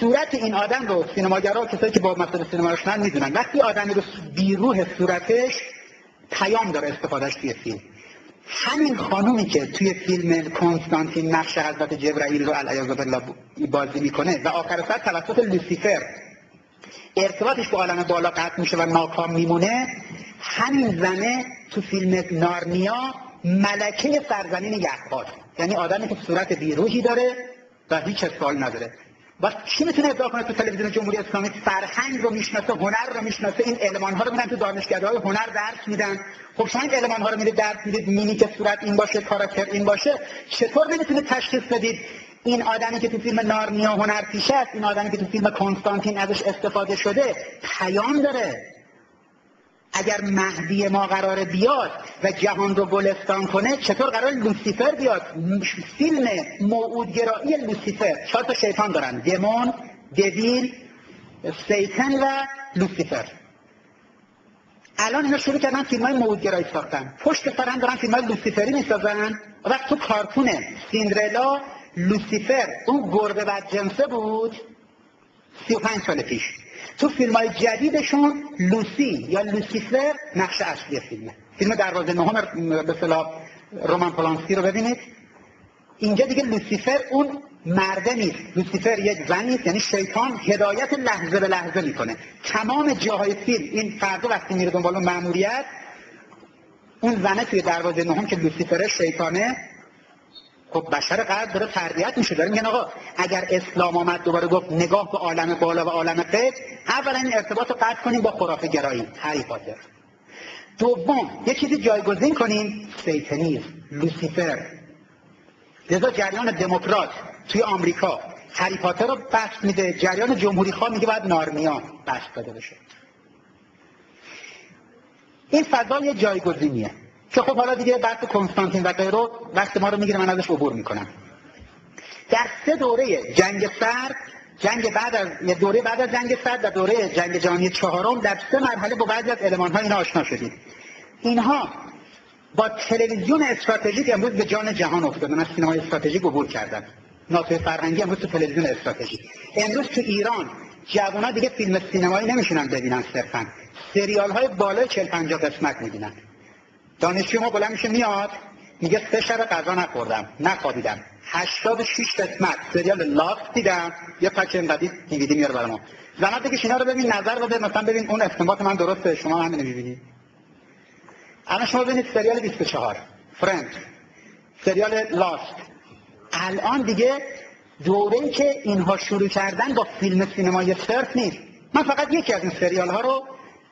صورت این آدم رو سینماگرها، کسایی که با مسئله سینما آشنان میدونن، وقتی آدمی رو بیروح صورتش پیام داره استفادهش توی فیلم. همین خانومی که توی فیلم کنستانتین نقش حضرت جبرائیل رو علیه بالله بازی میکنه و آخر سر توسط لوسیفر ارتباطش با عالم بالا قطع میشه و ناکام میمونه، همین زنه تو فیلم نارنیا ملکه سرزمین یخ‌هاست. یعنی آدمی که صورت بیروحی داره و هیچ سوال نداره. و کی میتونه ادعا کنه تو تلویزیون جمهوری اسلامی فرهنگ رو میشناسه، هنر رو میشناسه، این المان‌ها رو میرن تو دانشگاه‌های هنر درس میدن؟ خب شما این المان‌ها رو میرید درس میدید، میمیک صورت این باشه، کاراکتر این باشه، چطور نمیتونید تشخیص بدید این آدمی که تو فیلم نارنیا هنرپیشه است، این آدمی که تو فیلم کنستانتین ازش استفاده شده پیام داره؟ اگر مهدی ما قراره بیاد و جهان رو گلستان کنه، چطور قرار لوسیفر بیاد؟ فیلم موعودگرایی لوسیفر 4 تا شیطان دارن: دمون، دویل، سیطان و لوسیفر. الان اینا شروع کردن فیلم‌های موعودگرایی ساختن، پشت سر هم دارن فیلم‌های لوسیفری میسازن. وقت تو کارتون سیندرلا لوسیفر اون گربه بدجنسه بود 35 سال پیش. تو فیلم‌های جدیدشون لوسی یا لوسیفر نقش اصلی فیلمه. فیلم دروازه نهم به اصطلاح رومان پولانسکی رو ببینید. اینجا دیگه لوسیفر اون مرده نیست، لوسیفر یک زنی است، یعنی شیطان هدایت لحظه به لحظه میکنه. تمام جاهای فیلم این فرد وقتی میره دنبال مأموریت، اون زنه توی دروازه نهم که لوسیفر شیطانه، خب بشر غرب داره تربیت میشه، داره میگن آقا اگر اسلام آمد دوباره گفت نگاه به عالم بالا و عالم غیب، اولا این ارتباط رو قطع کنیم با خرافه گرایی هری پاتر. دوم یه چیزی جایگزین کنیم، سیتانیسم، لوسیفر. لذا جریان دموکرات توی آمریکا هری پاتر رو بسط میده، جریان جمهوری خواه میگه باید نارنیا بسط داده بشه. این فضا یه جایگزینیه که خب حالا دیگه بحث کنستانتین و غیره وقت ما رو میگیره، من ازش عبور میکنم. در 3 دوره جنگ سرد، یه دوره بعد از جنگ سرد و دوره جنگ جهانی چهارم، در 3 مرحله با بعضی از المان‌ها اینا آشنا شدید. اینها با تلویزیون استراتژیک امروز به جان جهان افتادن، از سینمای استراتژیک عبور کردن. ناتوی فرهنگی امروز تو تلویزیون استراتژیک. امروز تو ایران جوونا دیگه فیلم سینمایی نمیشونن ببینن، صرفاً سریال‌های بالای 40-50 قسمت می‌بینن. دانشجو ما بلند میشه میاد میگه 3 شب غذا نخوردم، نخوابیدم، 86 قسمت سریال لاست دیدم، یه پک انقدی دیویدی میاره برای ما. زحمت بکش اینا رو ببین، نظر بده، مثلا ببین اون استنباط من درسته، شما همین میبینید. الان شما ببینید سریال 24 فرند، سریال لاست. الان دیگه دوره‌ای که اینها شروع کردن با فیلم سینمایی صرف نیست. من فقط یکی از این سریال ها رو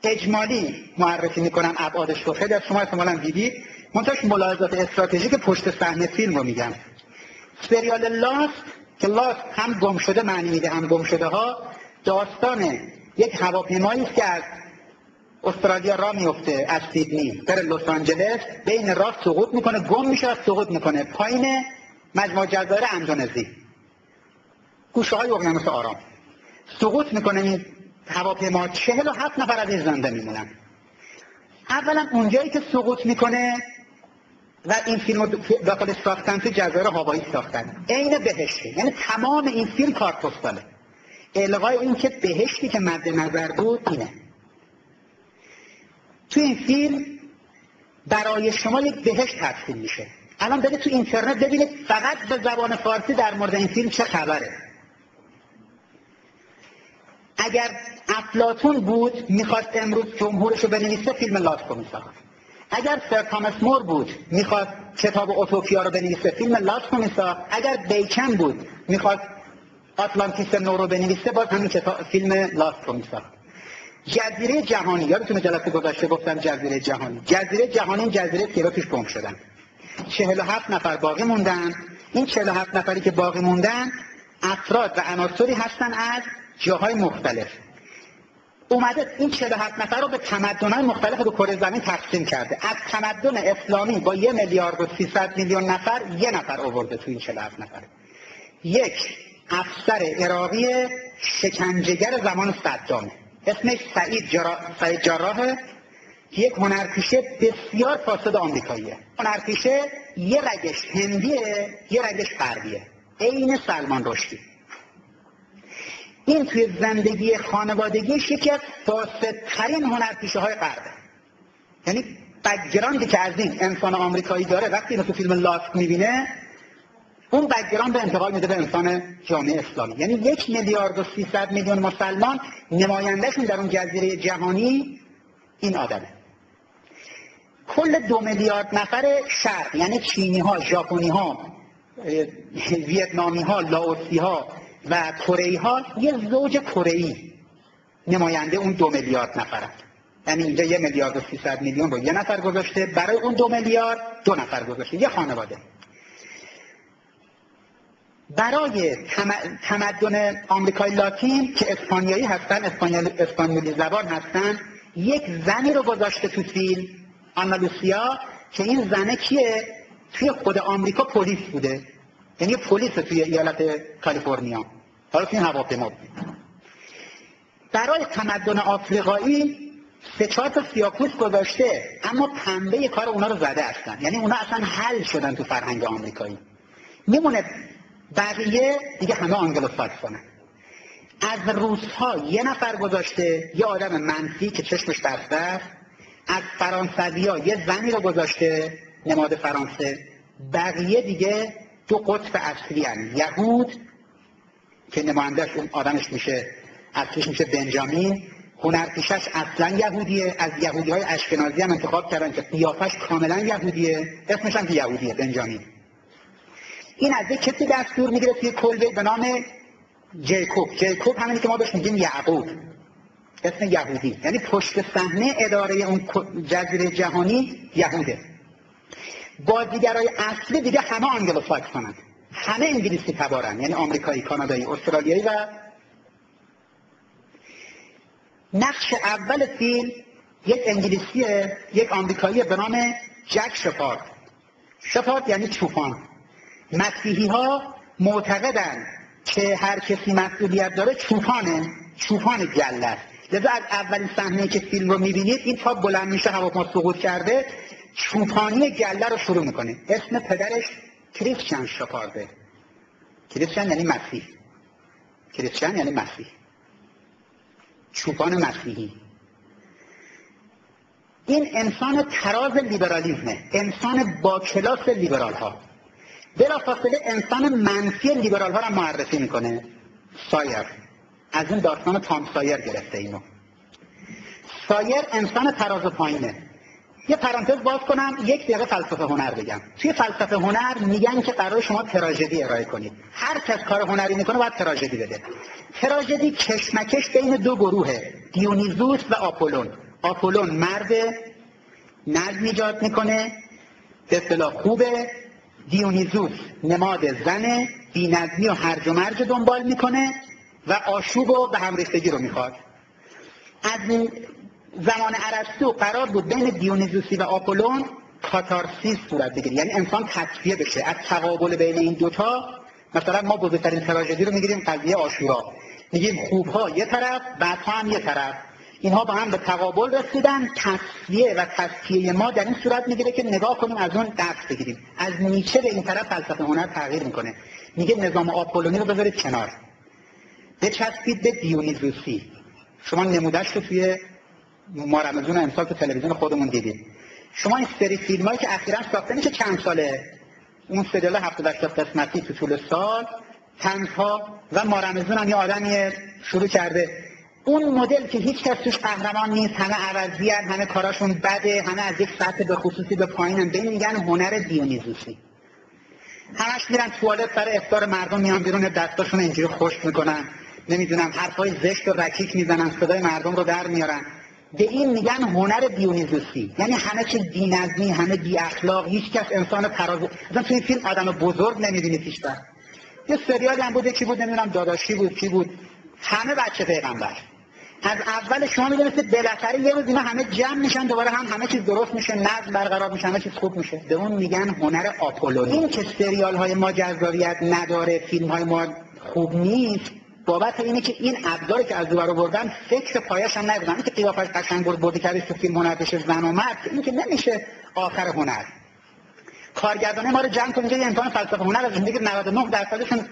اجمالی معرفی میکنم، ابعادش رو خیلی از شما احتمالاً دیدید، منتهاش ملاحظات استراتژیک پشت صحنه فیلم رو میگم. سریال لاست که لاست هم گم شده معنی میده، هم گم شده ها، داستان یک هواپیمایی است که از استرالیا راه میفته، از سیدنی بره لس آنجلس، بین راه سقوط میکنه، گم میشه و سقوط میکنه پایین مجموعه جزایر اندونزی، گوشه های اقیانوس آرام. سقوط میکنه این هواپیما، 47 نفر ازش زنده میمونن. اولا اونجایی که سقوط میکنه و این فیلم رو داخل ساختن تو جزایر هاوایی ساختن، عین بهشته، یعنی تمام این فیلم کارپستاله. الغای این که بهشتی که مد نظر بود اینه. تو این فیلم برای شما یک بهشت ترسیم میشه. الان برید تو اینترنت ببینید فقط به زبان فارسی در مورد این فیلم چه خبره. اگر افلاطون بود میخواست امروز جمهورش رو بنویسه، فیلم لاست رو میساخت. اگر سر تامس مور بود میخواست کتاب اوتوپیا رو بنویسه، فیلم لاست رو میساخت. اگر بیکن بود میخواست آتلانتیس نو رو بنویسه، باز همین فیلم لاست رو میساخت. جزیره جهانی، یادتونه جلسه گذشته گفتم جزیره جهانی. جزیره جهانی جزیره که توش گم شدن. 47 نفر باقی موندن. این 47 نفری که باقی موندن افراد و عناصری هستن از جاهای مختلف. اومده این 47 نفر رو به تمدن‌های مختلف دو کره زمین تقسیم کرده. از تمدن اسلامی با 1 میلیارد و 300 میلیون نفر 1 نفر آورده تو این 47 نفر. یک افسر عراقی شکنجهگر زمان صدام، اسمش سعید جراحه، یک هنرپیشه بسیار فاسد آمریکاییه. هنرپیشه یه رگش هندیه، یه رگش غربیه، عین سلمان رشدی. این توی زندگی خانوادگیش یکی از فاسدترین هنرپیشه‌های غربه. یعنی بک‌گراندی که از این انسان آمریکایی داره وقتی اینو تو فیلم لاست میبینه، اون بک‌گراند انتقال میده به انسان جامعه اسلامی. یعنی 1,300,000,000 مسلمان نمایندهشون در اون جزیره جهانی این آدمه. کل 2 میلیارد نفر شرق، یعنی چینی ها، ژاپنی ها، ویتنامی ها، لاوسی ها و کره ها، یه زوج کره‌ای نماینده اون 2 میلیارد نفرن. یعنی اینجا 1,300,000,000 رو یه نفر گذاشته، برای اون 2 میلیارد 2 نفر گذاشته، یه خانواده. برای تمدن آمریکای لاتین که اسپانیایی هستن، اسپانیولی زبان هستن، یک زنی رو گذاشته تو فیلم، آنا لوسیا، که این زنه کیه؟ توی خود آمریکا پلیس بوده، یعنی پلیس توی ایالت کالیفرنیا، حالا توی هواپیما بود. برای تمدن آفریقایی 3-4 تا سیاه‌پوست گذاشته، اما پنبه کار اونا رو زده هستن، یعنی اونا اصلا حل شدن تو فرهنگ آمریکایی. میمونه بقیه دیگه همه آنگلوساکسونه. از روس‌ها یه نفر گذاشته، یه آدم منفی که چشمش بسته است. از فرانسوی‌ها یه زنی رو گذاشته نماد فرانسه. بقیه دیگه 2 قطب اصلی هستند، یهود که نماینده‌اش اون آدمش میشه، اصلیش میشه بنجامین، هنرپیشش اصلا یهودیه، از یهودی‌های اشکنازی هم انتخاب کردن که قیافش کاملا یهودیه، اسمش هم که یهودیه، بنجامین. این از یک کسی دستور میگیره توی کلبه به نام جیکوب. جیکوب همینی که ما بهش میگیم یعقوب، اسم یهودی، یعنی پشت صحنه اداره اون جزیره جهانی یهوده. بازیگرای اصلی دیگه همه آنگلوساکسونن، همه انگلیسی تبارن، یعنی آمریکایی، کانادایی، استرالیایی. و نقش اول فیلم یک انگلیسیه، یک آمریکایی به نام جک شپارد. شپارد یعنی چوپان. مسیحی ها معتقدن که هر کسی مسئولیت داره چوپان گله است. لذا از اولین صحنه که فیلم رو میبینید، این تا بلند میشه هواپیما سقوط کرده، چوپانی گله رو شروع میکنه. اسم پدرش کریستیان شپارده. کریستیان یعنی مسیح، کریستیان یعنی مسیح، چوپان مسیحی. این انسان تراز لیبرالیسمه، انسان با کلاس لیبرال ها. بلافاصله انسان منفی لیبرال ها رو معرفی میکنه، سایر. از این داستان تام سایر گرفته اینو. سایر انسان تراز پایینه. یه پرانتز باز کنم، 1 دقیقه فلسفه هنر بگم. توی فلسفه هنر میگن که قرار شما تراژدی ارائه کنید. هر کس کار هنری میکنه باید تراژدی بده. تراژدی کشمکش بین 2 گروهه، دیونیزوس و آپولون. آپولون مرد، نظم ایجاد میکنه، به اصطلاح خوبه. دیونیزوس نماد زنه، بی‌نظمی و هرج و مرج دنبال میکنه و آشوب و به هم ریختگی رو میخواد. از زمان ارسطو قرار بود بین دیونیزوسی و آپولون کاتارسیس صورت بگیره، یعنی انسان تصفیه بشه از تقابل بین این دوتا. مثلا ما بزرگترین تراژدی رو میگیریم قضیه عاشورا، میگیم خوبها یه طرف، بدها هم یه طرف، اینها با هم به تقابل رسیدن. تصفیه و تصفیه ما در این صورت میگیره که نگاه کنیم از اون درس بگیریم. از نیچه به این طرف فلسفه هنر تغییر میکنه، میگه نظام آپولونی رو بذارید کنار، بچسبید به دیونیزوسی. شما نمودش رو توی ما رمضان امسال تو تلویزیون خودمون دیدید. شما این سری فیلمایی که اخیراً ساخته میشه چند ساله، اون سریال 70-80 قسمتی تو طول سال، تنها و ما رمضان هم یه آدمی شروع کرده، اون مدل که هیچ کس توش قهرمان نیست، همه عوضی‌ان، همه کاراشون بده، همه از یک سطح به خصوصی به پایینن، به این میگن هنر دیونیزوسی. همش میرن توالت سر افطار، مردم میان بیرون دستاشون اینجوری خشک میکنن، نمیدونم حرفای زشت و رکیک میزنن، صدای مردم رو در میارن. به این میگن هنر دیونیزوسی، یعنی همه چیز بی‌نظمی، همه بی اخلاق، هیچ کس انسان ترازو. مثلا توی این فیلم آدم بزرگ نمیبینید هیچ وقت. یه سریالی هم بود، کی بود نمیدونم، داداشی بود، کی بود، همه بچه پیغمبر. از اول شما میدونید بالاخره یه روز اینا همه جمع میشن، دوباره همه چیز درست میشه، نظم برقرار میشه، همه چیز خوب میشه. به اون میگن هنر آپولونی. این که سریال های ما جذابیت نداره، فیلم های ما خوب نیست، بابت اینه که این ابزاری که از دور آوردن فکر پایش هم ندادن. که قیافش قشنگ بردی کردش تو فیلم هنر بشه زن و مرد، این که نمیشه آخر هنر. کارگردانه ما رو جمع کنید، یه امتحان فلسفه هنر از زندگی 99%